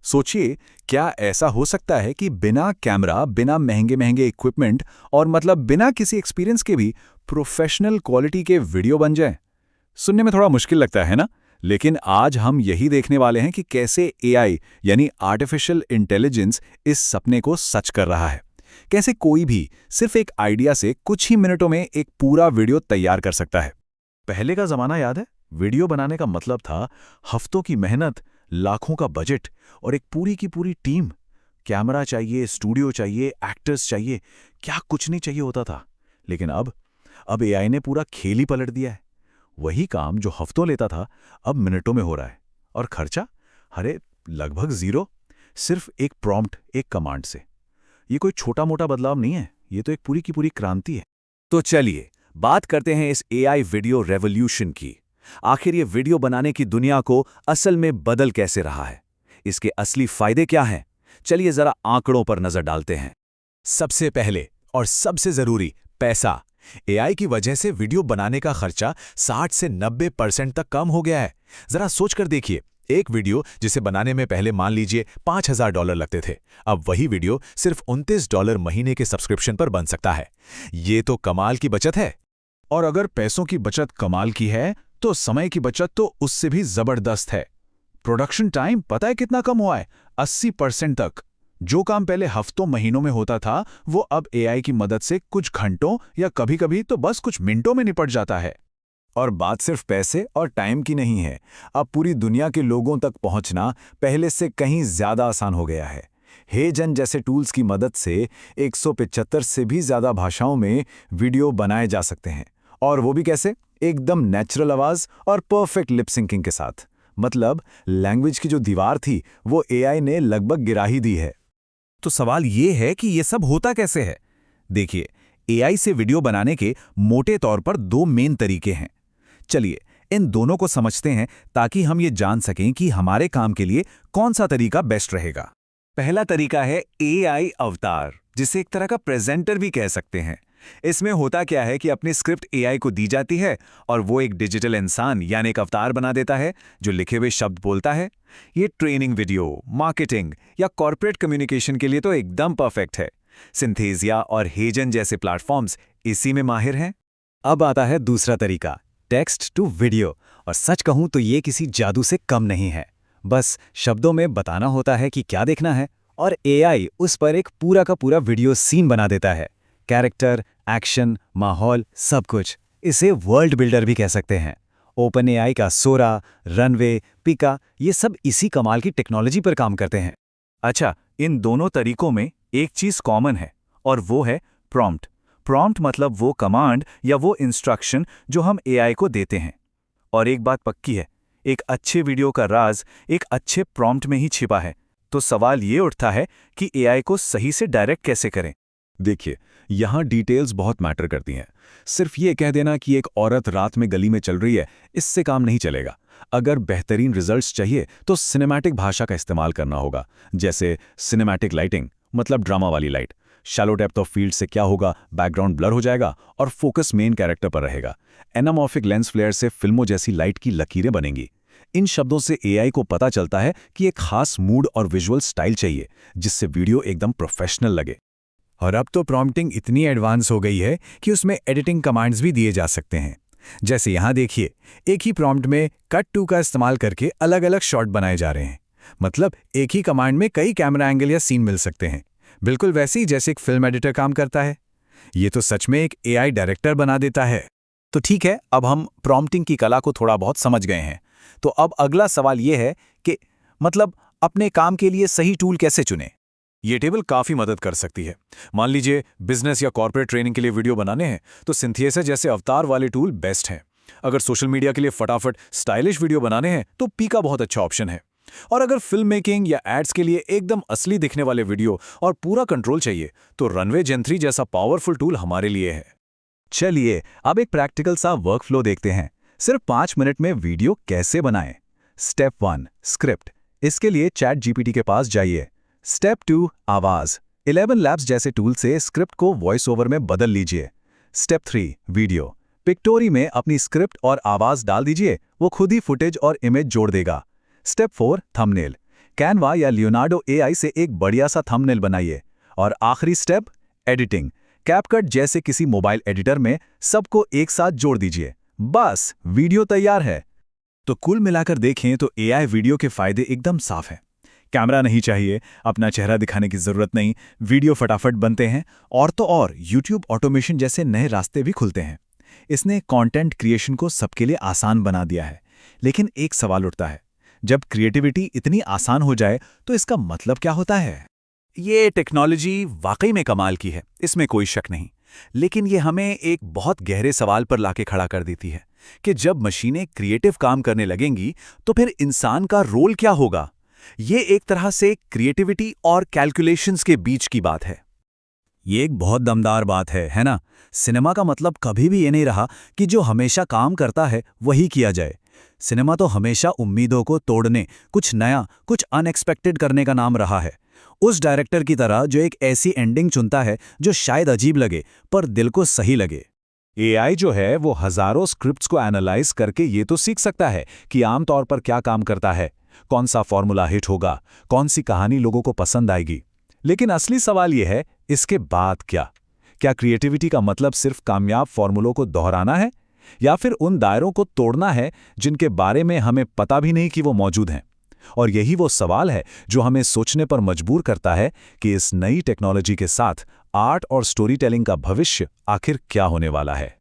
सोचिए, क्या ऐसा हो सकता है कि बिना कैमरा, बिना महंगे-महंगे इक्विपमेंट और मतलब बिना किसी एक्सपीरियंस के भी प्रोफेशनल क्वालिटी के वीडियो बन जाएं? सुनने में थोड़ा मुश्किल लगता है ना? लेकिन आज हम यही देखने वाले हैं कि कैसे एआई यानी आर्टिफिशियल इंटेलिजेंस इस सपने को सच कर रहा है। कैसे कोई भी सिर्फ एक आइडिया से कुछ ही मिनटों में एक पूरा वीडियो तैयार कर सकता है। पहले का जमाना याद है? वीडियो बनाने का मतलब था हफ्तों की मेहनत, लाखों का बजट और एक पूरी की पूरी टीम। कैमरा चाहिए, स्टूडियो चाहिए, एक्टर्स चाहिए, क्या कुछ नहीं चाहिए होता था। लेकिन अब एआई ने पूरा खेल ही पलट दिया है। वही काम जो हफ्तों लेता था अब मिनटों में हो रहा है। और खर्चा? अरे लगभग जीरो। सिर्फ एक प्रॉम्प्ट, एक कमांड से। ये कोई छोटा मोटा बदलाव नहीं है, ये तो एक पूरी की पूरी क्रांति है। तो चलिए बात करते हैं इस एआई वीडियो रेवोल्यूशन की। आखिर ये वीडियो बनाने की दुनिया को असल में बदल कैसे रहा है? इसके असली फायदे क्या हैं? चलिए जरा आंकड़ों पर नजर डालते हैं। सबसे पहले और सबसे जरूरी, पैसा। एआई की वजह से वीडियो बनाने का खर्चा 60 से 90% तक कम हो गया है। जरा सोचकर देखिए, एक वीडियो जिसे बनाने में पहले मान लीजिए $5000 लगते थे, अब वही वीडियो सिर्फ $29 महीने के सब्सक्रिप्शन पर बन सकता है। ये तो कमाल की बचत है। और अगर पैसों की बचत कमाल की है, तो समय की बचत तो उससे भी जबरदस्त है। प्रोडक्शन टाइम पता है कितना कम हुआ है? 80% तक। जो काम पहले हफ्तों महीनों में होता था, वो अब एआई की मदद से कुछ घंटों या कभी-कभी तो बस कुछ मिनटों में निपट जाता है। और बात सिर्फ पैसे और टाइम की नहीं है। अब पूरी दुनिया के लोगों तक पहुंचना पहले से कहीं ज्यादा आसान हो गया है। हेजन जैसे टूल्स की मदद से 175 से भी ज्यादा भाषाओं में वीडियो बनाए जा सकते हैं। और वो भी कैसे? एकदम नेचुरल आवाज और परफेक्ट लिप सिंकिंग के साथ। मतलब लैंग्वेज की जो दीवार थी वो एआई ने लगभग गिरा ही दी है। तो सवाल ये है कि ये सब होता कैसे है? देखिए, एआई से वीडियो बनाने के मोटे तौर पर दो मेन तरीके हैं। चलिए इन दोनों को समझते हैं ताकि हम ये जान सकें कि हमारे काम के लिए कौन सा तरीका बेस्ट रहेगा। पहला तरीका है एआई अवतार, जिसे एक तरह का प्रेजेंटर भी कह सकते हैं। इसमें होता क्या है कि अपनी स्क्रिप्ट एआई को दी जाती है और वो एक डिजिटल इंसान यानी एक अवतार बना देता है जो लिखे हुए शब्द बोलता है। ये ट्रेनिंग वीडियो, मार्केटिंग या कॉर्पोरेट कम्युनिकेशन के लिए तो एकदम परफेक्ट है। सिंथेसिया और हेजन जैसे प्लेटफॉर्म्स इसी में माहिर हैं। अब आता है दूसरा तरीका, टेक्स्ट टू वीडियो। और सच कहूं तो ये किसी जादू से कम नहीं है। बस शब्दों में बताना होता है कि क्या देखना है और एआई उस पर एक पूरा का पूरा वीडियो सीन बना देता है। कैरेक्टर, एक्शन, माहौल, सब कुछ। इसे वर्ल्ड बिल्डर भी कह सकते हैं। ओपन एआई का सोरा, रनवे, पिका, ये सब इसी कमाल की टेक्नोलॉजी पर काम करते हैं। अच्छा, इन दोनों तरीकों में एक चीज कॉमन है और वो है प्रॉम्प्ट। प्रॉम्प्ट मतलब वो कमांड या वो इंस्ट्रक्शन जो हम एआई को देते हैं। और एक बात पक्की है, एक अच्छे वीडियो का राज एक अच्छे प्रॉम्प्ट में ही छिपा है। तो सवाल ये उठता है कि एआई को सही से डायरेक्ट कैसे करें? देखिए, यहाँ डिटेल्स बहुत मैटर करती हैं। सिर्फ ये कह देना कि एक औरत रात में गली में चल रही है, इससे काम नहीं चलेगा। अगर बेहतरीन रिजल्ट्स चाहिए तो सिनेमैटिक भाषा का इस्तेमाल करना होगा। जैसे सिनेमैटिक लाइटिंग, मतलब ड्रामा वाली light. Shallow depth of field से क्या होगा, बैकग्राउंड ब्लर हो जाएगा और फोकस मेन कैरेक्टर पर रहेगा। एनामॉर्फिक लेंस फ्लेयर से फिल्मों जैसी लाइट की लकीरें बनेंगी। इन शब्दों से एआई को पता चलता है कि एक खास मूड और विजुअल स्टाइल चाहिए, जिससे वीडियो एकदम प्रोफेशनल लगे। और अब तो प्रॉम्प्टिंग इतनी एडवांस हो गई है कि उसमें एडिटिंग कमांड्स भी दिए जा सकते हैं। जैसे यहाँ देखिए, एक ही प्रॉम्प्ट में कट टू का इस्तेमाल करके अलग अलग शॉट बनाए जा रहे हैं। मतलब एक ही कमांड में कई कैमरा एंगल या सीन मिल सकते हैं, बिल्कुल वैसे ही जैसे एक फिल्म एडिटर काम करता है। ये तो सच में एक एआई डायरेक्टर बना देता है। तो ठीक है, अब हम प्रॉम्प्टिंग की कला को थोड़ा बहुत समझ गए हैं। तो अब अगला सवाल ये है कि मतलब अपने काम के लिए सही टूल कैसे चुनें? ये टेबल काफी मदद कर सकती है। मान लीजिए बिजनेस या कॉर्पोरेट ट्रेनिंग के लिए वीडियो बनाने हैं तो सिंथिएसा जैसे अवतार वाले टूल बेस्ट हैं। अगर सोशल मीडिया के लिए फटाफट स्टाइलिश वीडियो बनाने हैं तो पीका बहुत अच्छा ऑप्शन है। और अगर फिल्म मेकिंग या एड्स के लिए एकदम असली दिखने वाले वीडियो और पूरा कंट्रोल चाहिए तो रनवे जेन 3 जैसा पावरफुल टूल हमारे लिए है। चलिए अब एक प्रैक्टिकल सा वर्कफ्लो देखते हैं। सिर्फ 5 मिनट में वीडियो कैसे बनाएं। Step 1, script. इसके लिए चैट जीपीटी के पास जाइए। स्टेप 2, आवाज। 11 लैब्स जैसे टूल से स्क्रिप्ट को वॉइस ओवर में बदल लीजिए। Step 3, video. पिक्टोरी में अपनी स्क्रिप्ट और आवाज डाल दीजिए, वो खुद ही फुटेज और इमेज जोड़ देगा। Step 4, thumbnail. कैनवा या लियोनार्डो एआई से एक बढ़िया सा थंबनेल बनाइए। और आखिरी स्टेप, एडिटिंग। कैपकट जैसे किसी मोबाइल एडिटर में सबको एक साथ जोड़ दीजिए, बस वीडियो तैयार है। तो कुल मिलाकर देखें तो एआई वीडियो के फायदे एकदम साफ हैं। कैमरा नहीं चाहिए, अपना चेहरा दिखाने की जरूरत नहीं, वीडियो फटाफट बनते हैं, और तो और यूट्यूब ऑटोमेशन जैसे नए रास्ते भी खुलते हैं। इसने कंटेंट क्रिएशन को सबके लिए आसान बना दिया है। लेकिन एक सवाल उठता है, जब क्रिएटिविटी इतनी आसान हो जाए तो इसका मतलब क्या होता है? ये टेक्नोलॉजी वाकई में कमाल की है, इसमें कोई शक नहीं। लेकिन ये हमें एक बहुत गहरे सवाल पर लाके खड़ा कर देती है कि जब मशीनें क्रिएटिव काम करने लगेंगी तो फिर इंसान का रोल क्या होगा? ये एक तरह से क्रिएटिविटी और कैलकुलेशंस के बीच की बात है। ये एक बहुत दमदार बात है ना? सिनेमा का मतलब कभी भी ये नहीं रहा कि जो हमेशा काम करता है वही किया जाए। सिनेमा तो हमेशा उम्मीदों को तोड़ने, कुछ नया, कुछ अनएक्सपेक्टेड करने का नाम रहा है। उस डायरेक्टर की तरह जो एक ऐसी एंडिंग चुनता है जो शायद अजीब लगे पर दिल को सही लगे। एआई जो है वो हजारों स्क्रिप्ट्स को एनालाइज करके ये तो सीख सकता है कि आमतौर पर क्या काम करता है, कौन सा फॉर्मूला हिट होगा, कौन सी कहानी लोगों को पसंद आएगी। लेकिन असली सवाल यह है, इसके बाद क्या? क्या क्रिएटिविटी का मतलब सिर्फ कामयाब फॉर्मूलों को दोहराना है, या फिर उन दायरों को तोड़ना है जिनके बारे में हमें पता भी नहीं कि वो मौजूद हैं? और यही वो सवाल है जो हमें सोचने पर मजबूर करता है कि इस नई टेक्नोलॉजी के साथ आर्ट और स्टोरी टेलिंग का भविष्य आखिर क्या होने वाला है।